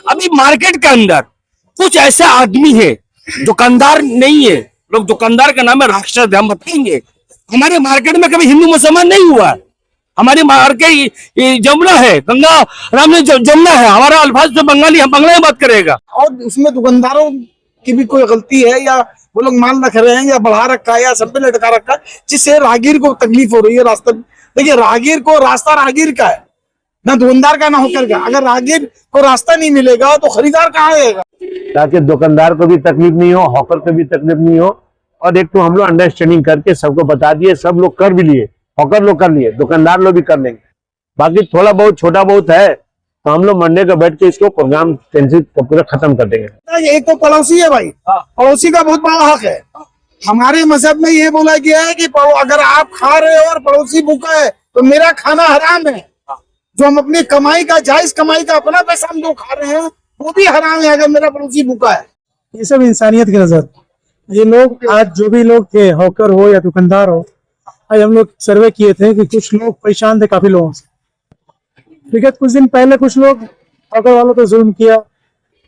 अभी मार्केट के अंदर कुछ ऐसे आदमी है, दुकानदार नहीं है, लोग दुकानदार का नाम है राक्षस, हम बताएंगे। हमारे मार्केट में कभी हिंदू मुसलमान नहीं हुआ है। हमारी मार्केट जमुना है, गंगा राम ने जमुना है। हमारा अल्फाज तो बंगाली, हम बंगला में बात करेगा। और उसमें दुकानदारों की भी कोई गलती है या वो लोग माल रख रहे हैं या बढ़ा रखा है या सब पे लटका रखा है, जिससे राहगीर को तकलीफ हो रही है। रास्ता देखिए, राहगीर को रास्ता राहगीर का है, ना दुकानदार का ना होकर का। अगर राहगीर को रास्ता नहीं मिलेगा तो खरीदार कहाँ आएगा? ताकि दुकानदार को भी तकलीफ नहीं हो, हॉकर को भी तकलीफ नहीं हो। और एक तो हम लोग अंडरस्टैंडिंग करके सबको बता दिए, सब लोग कर भी लिए, हॉकर लोग कर लिए, दुकानदार लोग भी कर लेंगे। बाकी थोड़ा बहुत छोटा बहुत है तो हम लोग मंडे को बैठ के इसको प्रोग्राम पूरा खत्म कर देंगे। एक तो पड़ोसी है भाई, पड़ोसी का बहुत बड़ा हक है। हमारे मजहब में ये बोला गया है कि अगर आप खा रहे हो और पड़ोसी भूखा है तो मेरा खाना हराम है। जो हम अपनी कमाई का, जायज कमाई का अपना पैसा हम जो खा रहे हैं वो भी हराम है अगर मेरा पड़ोसी भूखा है। ये सब इंसानियत की नजर। ये लोग आज जो भी लोग थे, हॉकर हो या दुकानदार हो, आज हम लोग सर्वे किए थे कि कुछ लोग परेशान थे काफी लोगों से। ठीक है, कुछ दिन पहले कुछ लोग हॉकर वालों को जुल्म किया,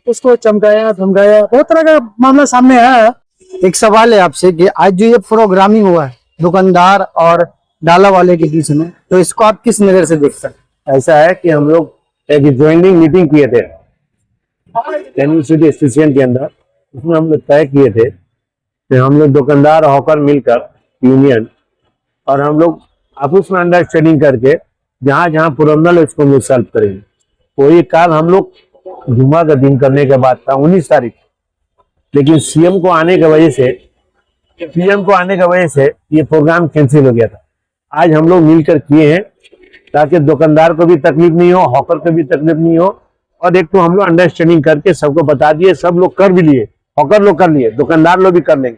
उसको चमकाया धमकाया, बहुत तरह का मामला सामने आया। एक सवाल है आपसे कि आज जो ये प्रोग्रामिंग हुआ है दुकानदार और डाला वाले के बीच में, तो इसको आप किस नजर से देखते हैं? ऐसा है कि हम लोग एक ज्वाइनिंग मीटिंग किए थे कैनिंग सिटी स्टेशन के अंदर। उसमें हम लोग तय किए थे कि हम लोग दुकानदार हॉकर मिलकर यूनियन और हम लोग आपस में अंडरस्टैंडिंग करके जहां जहां प्रॉब्लम है उसको हम लोग सॉल्व करेंगे। वही काल हम लोग जुम्मा का दिन करने के बाद था 19 तारीख, लेकिन सीएम को आने की वजह से ये प्रोग्राम कैंसिल हो गया था। आज हम लोग मिलकर किए हैं ताकि दुकानदार को भी तकलीफ नहीं हो, हॉकर को भी तकलीफ नहीं हो। और एक तो हम लोग अंडरस्टैंडिंग करके सबको बता दिए, सब लोग कर भी लिए, हॉकर लोग कर लिए, दुकानदार लोग भी कर लेंगे।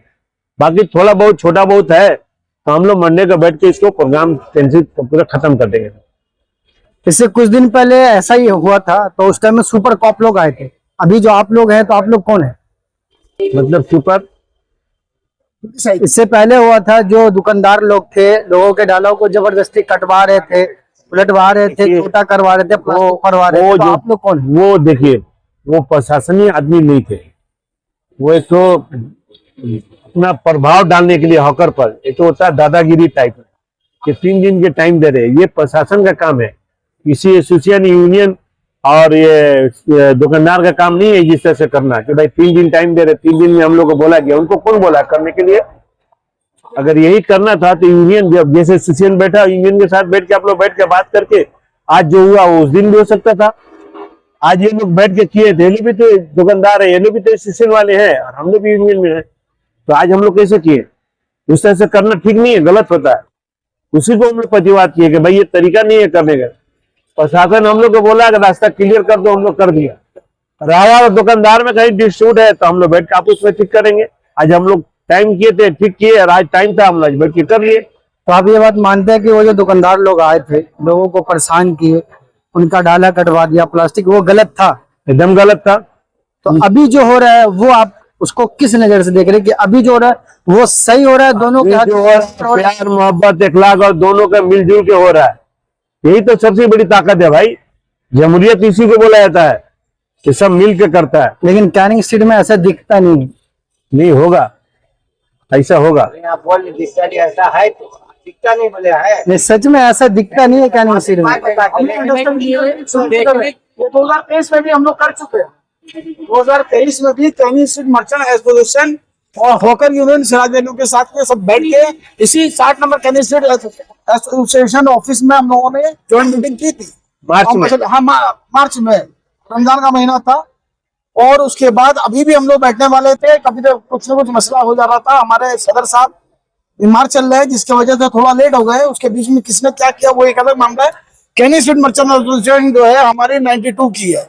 बाकी थोड़ा बहुत छोटा बहुत है तो हम लोग मंडे को बैठ के इसको प्रोग्राम कैंसिल पूरा खत्म कर देंगे। इससे कुछ दिन पहले ऐसा ही हुआ था, तो उस टाइम में सुपर कॉप लोग आए थे। अभी जो आप लोग हैं तो आप लोग कौन है? मतलब सुपर, इससे पहले हुआ था जो दुकानदार लोग थे, लोगों के डालों को जबरदस्ती कटवा रहे थे, उलटवा रहे थे, छोटा करवा रहे थे, करवा रहे थे, तो आप लोग कौन? वो देखिए, वो प्रशासनिक आदमी नहीं थे, वो एक तो अपना प्रभाव डालने के लिए हॉकर पर, एक तो होता है दादागिरी टाइप में कि 3 दिन के टाइम दे रहे। ये प्रशासन का काम है, किसी एसोसिएशन यूनियन और ये दुकानदार का काम नहीं है जिस तरह से करना कि भाई 3 दिन टाइम दे रहे, 3 दिन में हम लोग को बोला गया। उनको कौन बोला करने के लिए? अगर यही करना था तो यूनियन, जब जैसे एसोसिएशन बैठा, यूनियन के साथ बैठ के आप लोग बैठ के बात करके आज जो हुआ वो उस दिन भी हो सकता था। आज ये लोग बैठ के किए थे, ये लोग भी तो दुकानदार है, ये लोग भी तो एसोसिएशन वाले हैं और हम लोग भी यूनियन में है, तो आज हम लोग कैसे किए? उस तरह से करना ठीक नहीं है, गलत होता है। उसी को हम लोग प्रतिवाद किए कि भाई ये तरीका नहीं है करने का। प्रशासन हम लोग को बोला कि रास्ता क्लियर कर दो, हम लोग कर दिया। रहा और दुकानदार में कहीं डिस्प्यूट है तो हम लोग बैठ के आपस में ठीक करेंगे। आज हम लोग टाइम किए थे, ठीक किए, और आज टाइम था, हम लोग बैठ के कर लिए। तो आप ये बात मानते हैं कि वो जो दुकानदार लोग आए थे, लोगों को परेशान किए, उनका डाला कटवा दिया, प्लास्टिक, वो गलत था? एकदम गलत था। तो अभी जो हो रहा है वो आप उसको किस नजर से देख रहे हैं कि अभी जो हो रहा है वो सही हो रहा है? दोनों के प्यार मोहब्बत इखलाक और दोनों का मिलजुल के हो रहा है, यही तो सबसे बड़ी ताकत है भाई। जमहूरियत इसी को बोला जाता है कि सब मिल के करता है। लेकिन कैनिंग स्ट्रीट में ऐसा दिखता नहीं होगा, ऐसा होगा। ऐसा है तो दिखता नहीं, बोले है नहीं, सच में ऐसा दिखता नहीं है कैनिंग स्ट्रीट में। 2023 में भी हम लोग कर चुके हैं। 2023 में भी कैनिंग स्ट्रीट मर्चेंट एसोसिएशन और हॉकर यूनियन सिराज वैल्यू के साथ में सब बैठ के इसी 60 number Canning street association office में हम लोगों ने ज्वाइंट मीटिंग की थी मार्च में। हाँ, मार्च में, रमजान का महीना था। और उसके बाद अभी भी हम लोग बैठने वाले थे, कभी तो कुछ न कुछ मसला हो जा रहा था। हमारे सदर साहब बीमार चल रहे हैं जिसकी वजह से थोड़ा लेट हो गए। उसके बीच में किसने क्या किया वो एक अलग मामला है। कैनिंग स्ट्रीट मर्चेंट एसोसिएशन जो है हमारी 92 की है।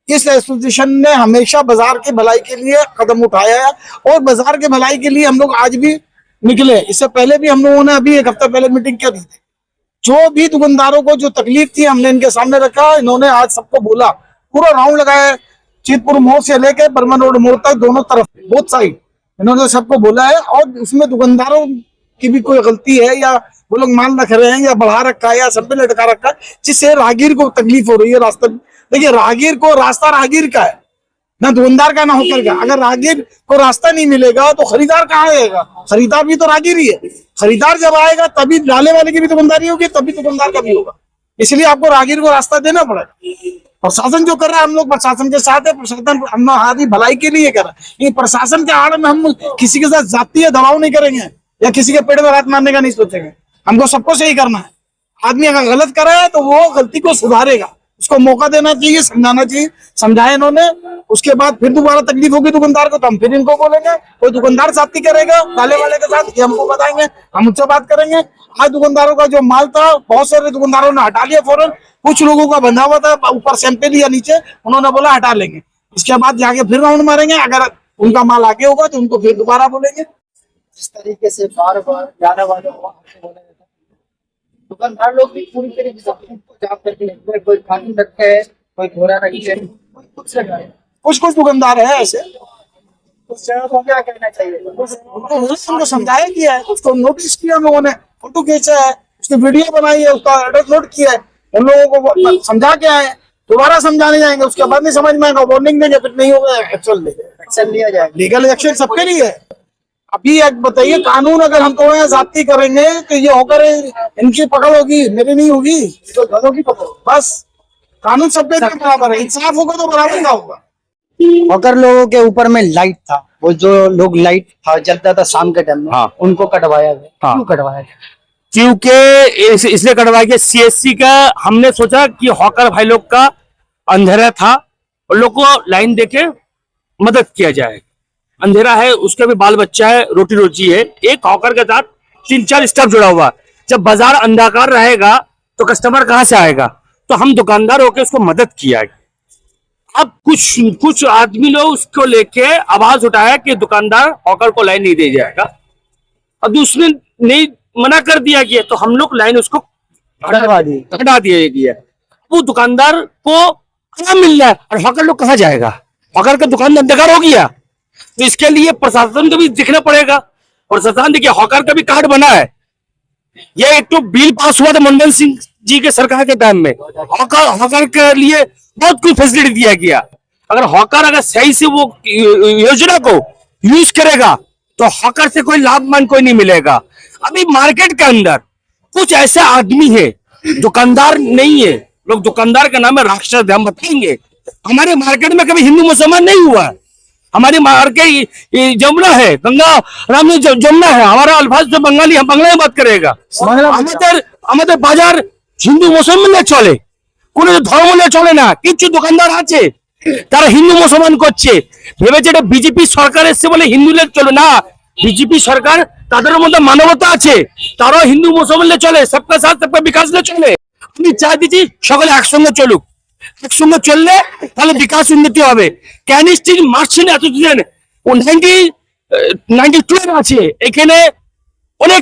इस एसोसिएशन ने हमेशा बाजार की भलाई के लिए कदम उठाया है और बाजार की भलाई के लिए हम लोग आज भी निकले। इससे पहले भी हम लोगों ने अभी 1 हफ्ता पहले मीटिंग की थी। जो भी दुकानदारों को जो तकलीफ थी हमने इनके सामने रखा। इन्होंने आज सबको बोला, पूरा राउंड लगाया, चीतपुर मोड़ से लेकर बर्मन रोड मोड़ तक, दोनों तरफ, बोथ साइड इन्होंने सबको बोला है। और इसमें दुकानदारों की भी कोई गलती है या वो लोग माल रख रहे हैं या बढ़ा रखा है या सब पे लटका रखा है, जिससे राहगीर को तकलीफ हो रही है, देखिए राहगीर को रास्ता राहगीर का है, ना दुकानदार का ना होकर का। अगर राहगीर को रास्ता नहीं मिलेगा तो खरीदार कहाँ आएगा? खरीदार भी तो राहगीर ही है। खरीदार जब आएगा तभी डाले वाले की भी दुकानदारी होगी, तभी दुकानदार का भी होगा। इसलिए आपको राहगीर को रास्ता देना पड़ेगा। प्रशासन जो कर रहा है, हम लोग प्रशासन के साथ है। प्रशासन हमारी भलाई के लिए कर रहा है। ये प्रशासन के आड़ में हम किसी के साथ जातीय दबाव नहीं करेंगे या किसी के पेड़ में हाथ मारने का नहीं सोचेंगे। हमको सबको सही करना है। आदमी अगर गलत कर रहा है तो वो गलती को सुधारेगा, उसको मौका देना चाहिए, समझाना चाहिए। समझाया इन्होंने, उसके बाद फिर दोबारा तकलीफ होगी दुकानदार को तो हम फिर इनको बोलेंगे। कोई दुकानदार साथी करेगा डाले वाले के साथ, ये हमको बताएंगे, हम उनसे बात करेंगे। आज दुकानदारों का जो माल था बहुत सारे दुकानदारों ने हटा लिया फौरन। कुछ लोगों का बंधा हुआ था ऊपर सैंपल या नीचे, उन्होंने बोला हटा लेंगे। इसके बाद जाके फिर राउंड मारेंगे। अगर उनका माल आगे होगा तो उनको फिर दोबारा बोलेंगे। इस तरीके से बार बार जाने वालों को बोला जाता है। दुकानदार लोग भी पूरी तरीके से जाप करके लेते हैं। कोई कानून रखे है, कोई घोड़ा रखी है, कोई कुछ रखा है। कुछ दुकानदार है ऐसे, उस जगह को क्या कहना चाहिए? उनको समझाया किया है, उसको नोटिस किया, हम लोगों ने फोटो खींचा है, उसकी वीडियो बनाई है, उसका एड्रेस नोट किया है, उन लोगों को समझा के आए। दोबारा समझाने जाएंगे, उसके बाद नहीं समझ में आएगा वार्निंग देंगे, फिर नहीं होगा एक्शन लिया जाएगा। लीगल एक्शन सबके लिए है। अभी एक बताइए, कानून अगर हम तो जाती करेंगे तो ये होकर इनकी पकड़ होगी, मेरी नहीं होगी, तो दोनों की पकड़। बस कानून सबके लिए बराबर है, इंसाफ होगा तो बराबर का होगा। हॉकर लोगों के ऊपर में लाइट था, वो जो लोग लाइट था जलता था शाम के टाइम में, हाँ। उनको कटवाया गया। हाँ। क्यों कटवाया गया? क्योंकि इसलिए कटवाया गया, सीएससी का हमने सोचा कि हॉकर भाई लोग का अंधेरा था और लोग को लाइन देके मदद किया जाए। अंधेरा है, उसका भी बाल बच्चा है, रोटी रोजी है। एक हॉकर के साथ 3-4 स्टाफ जुड़ा हुआ। जब बाजार अंधकार रहेगा तो कस्टमर कहाँ से आएगा? तो हम दुकानदार होकर उसको मदद किया। अब कुछ आदमी लोग उसको लेके आवाज उठाया कि दुकानदार हॉकर को लाइन नहीं दे जाएगा। अब दूसरे नहीं मना कर दिया गया तो हम लोग लाइन उसको हटा दिया गया। वो दुकानदार को कहाँ मिल रहा है और हॉकर लोग कहाँ जाएगा? हॉकर का दुकान अंधकार हो गया। तो इसके लिए प्रशासन को भी देखना पड़ेगा। प्रशासन देखिए, हॉकर का भी कार्ड बना है। ये एक तो बिल पास हुआ था मनमोहन सिंह जी के सरकार के टाइम में। हॉकर के लिए बहुत कुछ फैसिलिटी दिया गया। अगर हॉकर अगर सही से वो योजना को यूज करेगा तो हॉकर से कोई लाभ मान कोई नहीं मिलेगा। अभी मार्केट के अंदर कुछ ऐसे आदमी है, दुकानदार नहीं है, लोग दुकानदार का नाम है राक्षस, हम बताएंगे। हमारे मार्केट में कभी हिंदू मुसलमान नहीं हुआ। हमारी मार्केट जमुना है, गंगा राम जमुना है। हमारा अल्फाज जो बंगाली, हम बांग्ला में बात करेगा। हमारे बाजार हिंदू मुसलमान चले, কোন ধর্ম নিয়ে চলে না। কিছু দোকানদার আছে তারা হিন্দু মুসলমান করছে, ভেবেছে এটা বিজেপি সরকার এসছে বলে হিন্দুদের চলে না। বিজেপি সরকার, তাদের মধ্যে মানবতা আছে, তারাও হিন্দু মুসলমান চলে, সবকা সাথ সবকা বিকাশ চলে। আমি চাই দিচ্ছি সকলে একসঙ্গে চলুক। একসঙ্গে চললে তাহলে বিকাশ উন্নতি হবে। ক্যানিস্টিক মার্চেন্ট অ্যাসোসিয়েশন 92 আছে, এখানে অনেক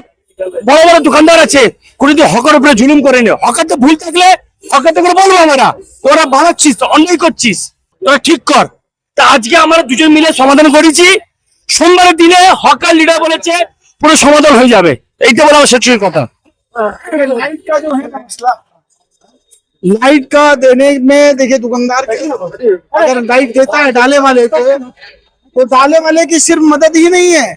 বড় বড় দোকানদার আছে। কোনোদিন হকার উপরে জুলুম করেনি। হকার তো ভুল থাকলে হকার তো করে বলবো আমরা, তোরা বানাচ্ছিস, অন্যায় করছিস, তোরা ঠিক কর। তা আজকে আমরা দুজন মিলে সমাধান করেছি। সোমবারের দিনে হকার লিডার বলেছে পুরো সমাধান হয়ে যাবে। এইটা বলা আমার সত্যি কথা। लाइट का जो है मसला, लाइट का देने में देखिए दुकानदार अगर लाइट देता है डाले वाले को, तो डाले वाले की सिर्फ मदद ही नहीं है,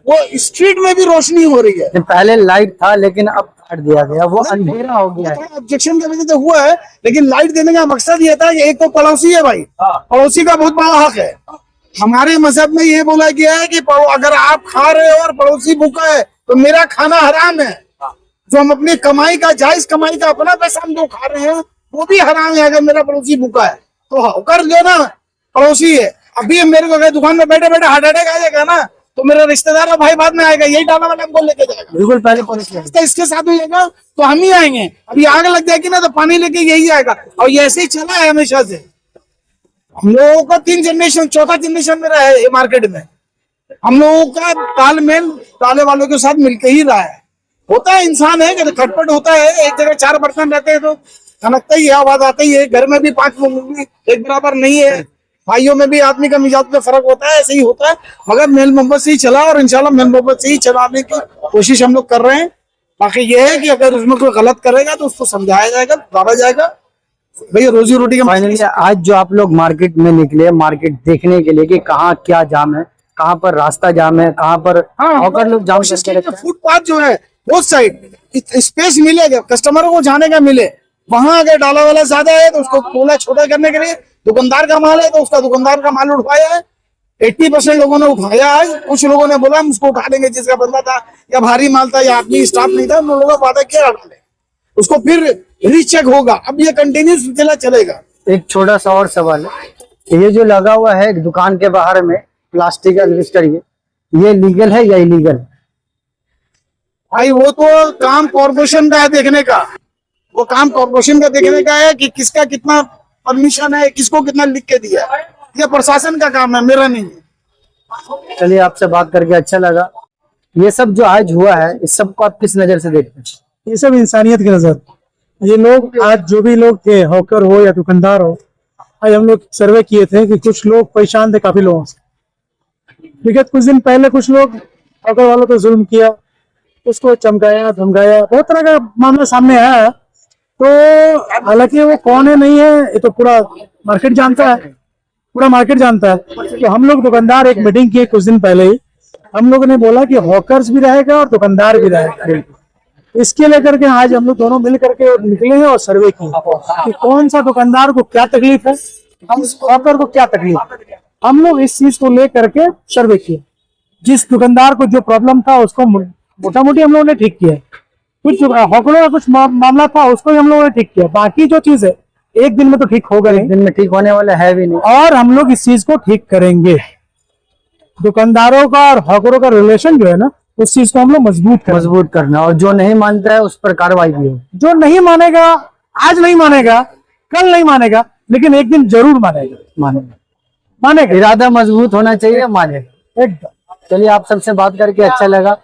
वो स्ट्रीट में भी रोशनी हो रही है। पहले लाइट था लेकिन अब काट दिया गया, वो अंधेरा हो गया है। ऑब्जेक्शन की वजह से हुआ है, लेकिन लाइट देने का मकसद ये था कि एक तो पड़ोसी है भाई, पड़ोसी का बहुत बड़ा हक है। हमारे मजहब में ये बोला गया है कि अगर आप खा रहे हो और पड़ोसी भूखा है तो मेरा खाना हराम है। जो हम अपनी कमाई का, जायज कमाई का अपना पैसा हम जो खा रहे हैं वो भी हराम है अगर मेरा पड़ोसी भूखा है। तो होकर जो ना पड़ोसी है। अभी मेरे को अगर दुकान में बैठे बैठे हार्ट अटैक आ जाएगा ना तो मेरा रिश्तेदार और भाई बाद में आएगा, यही डाला वाला हमको लेके जाएगा। बिल्कुल पहले इसके साथ हो जाएगा तो हम ही आएंगे। अभी आग लग जाएगी ना तो पानी लेके यही आएगा, और ये ऐसे ही चला है हमेशा से। हम लोगों का 3 जनरेशन, 4था जनरेशन में रहा है ये मार्केट में। हम लोगों का तालमेल डाले वालों के साथ मिलके ही रहा है। होता है, इंसान है, खटपट होता है। एक जगह 4 बर्तन रहते हैं तो खनकता ही है, आवाज आता ही है। घर में भी 5 लोग एक बराबर नहीं है। भाइयों में भी आदमी का मिजाज में फर्क होता है, ऐसे ही होता है। मगर मेल मोहब्बत से ही चला, और इंशाल्लाह मेल मोहब्बत से ही चलाने की कोशिश हम लोग कर रहे हैं। बाकी ये है कि अगर उसमें कोई गलत करेगा तो उसको समझाया जाएगा, सुधारा जाएगा। भैया रोजी रोटी का फाइनली आज जो आप लोग मार्केट में निकले, मार्केट देखने के लिए कि कहाँ क्या जाम है, कहाँ पर रास्ता जाम है, कहाँ पर हॉकर लोग जाम करके रखते हैं। फुटपाथ जो है बोथ साइड स्पेस मिलेगा, कस्टमरों को जाने का मिले। वहां अगर डाला वाला ज्यादा है तो उसको थोड़ा छोटा करने के लिए, दुकानदार का माल है तो उसका दुकानदार का माल उठाया है। 80% लोगों ने उठाया है। कुछ लोगों ने बोला हम उसको उठा लेंगे, जिसका बंदा था या भारी माल था या आदमी स्टाफ नहीं था, उन लोगों ने वादा किया उठा लेंगे, उसको फिर रीचेक होगा। अब ये कंटिन्यू सिलसिला चलेगा। एक छोटा सा और सवाल है, ये जो लगा हुआ है दुकान के बाहर में प्लास्टिक का एल्वेस्टर, ये लीगल है या इलीगल? भाई वो तो काम कॉर्पोरेशन का है देखने का, वो काम कॉर्पोरेशन का देखने का है कि किसका कितना परमिशन है, किसको कितना लिख के दिया है। ये प्रशासन का काम है, मेरा नहीं है। चलिए आपसे बात करके अच्छा लगा। ये सब जो आज हुआ है, इस सब को आप किस नजर से देखते हैं? ये सब इंसानियत की नजर। ये लोग आज जो भी लोग थे, हॉकर हो या दुकानदार हो, आज हम लोग सर्वे किए थे कि कुछ लोग परेशान थे काफी लोगों से। ठीक है, कुछ दिन पहले कुछ लोग हॉकर वालों पर जुल्म किया, उसको चमकाया धमकाया, बहुत तरह का मामला सामने आया। तो हालांकि वो कौन है नहीं है ये तो पूरा मार्केट जानता है, पूरा मार्केट जानता है। तो हम लोग दुकानदार एक मीटिंग किए कुछ दिन पहले ही, हम लोगों ने बोला कि हॉकर्स भी रहेगा और दुकानदार भी रहेगा। इसके लेकर के आज हम लोग दोनों मिल करके निकले हैं और सर्वे किए कि कौन सा दुकानदार को क्या तकलीफ है, हॉकर को क्या तकलीफ है। हम लोग इस चीज को लेकर के सर्वे किए। जिस दुकानदार को जो प्रॉब्लम था उसको मोटा मोटी हम लोगों ने ठीक किया। कुछ हॉकरों का कुछ मामला था उसको भी हम लोगों ने ठीक किया। बाकी जो चीज है एक दिन में तो ठीक होगा नहीं, दिन में ठीक होने वाला है भी नहीं, और हम लोग इस चीज को ठीक करेंगे। दुकानदारों का और हॉकरों का रिलेशन जो है ना, उस चीज को हम लोग मजबूत करना, और जो नहीं मानता है उस पर कार्रवाई भी हो। जो नहीं मानेगा, आज नहीं मानेगा, कल नहीं मानेगा, लेकिन एक दिन जरूर मानेगा। इरादा मजबूत होना चाहिए, मानेगा। एकदम। चलिए आप सबसे बात करके अच्छा लगा।